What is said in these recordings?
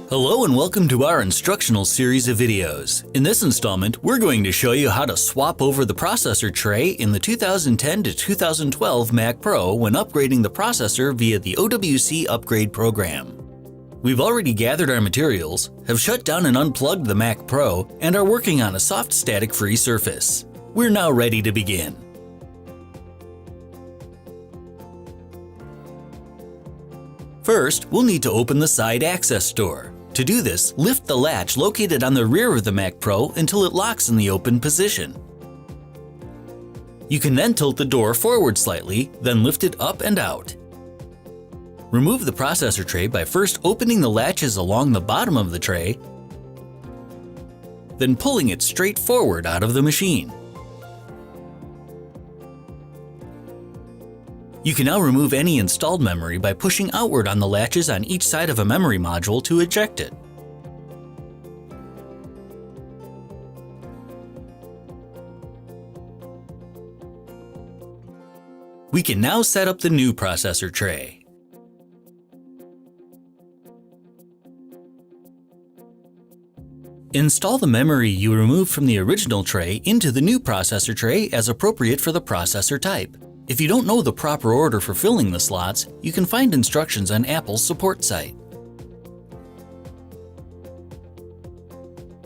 Hello and welcome to our instructional series of videos. In this installment, we're going to show you how to swap over the processor tray in the 2010 to 2012 Mac Pro when upgrading the processor via the OWC upgrade program. We've already gathered our materials, have shut down and unplugged the Mac Pro, and are working on a soft static-free surface. We're now ready to begin. First, we'll need to open the side access door. To do this, lift the latch located on the rear of the Mac Pro until it locks in the open position. You can then tilt the door forward slightly, then lift it up and out. Remove the processor tray by first opening the latches along the bottom of the tray, then pulling it straight forward out of the machine. You can now remove any installed memory by pushing outward on the latches on each side of a memory module to eject it. We can now set up the new processor tray. Install the memory you removed from the original tray into the new processor tray as appropriate for the processor type. If you don't know the proper order for filling the slots, you can find instructions on Apple's support site.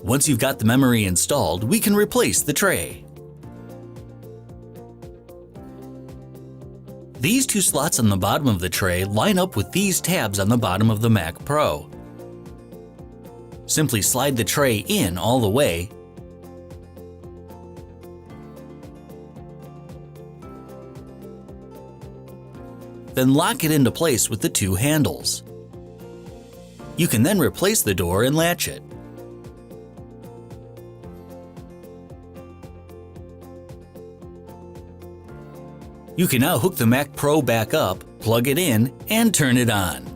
Once you've got the memory installed, we can replace the tray. These two slots on the bottom of the tray line up with these tabs on the bottom of the Mac Pro. Simply slide the tray in all the way, then lock it into place with the two handles. You can then replace the door and latch it. You can now hook the Mac Pro back up, plug it in, and turn it on.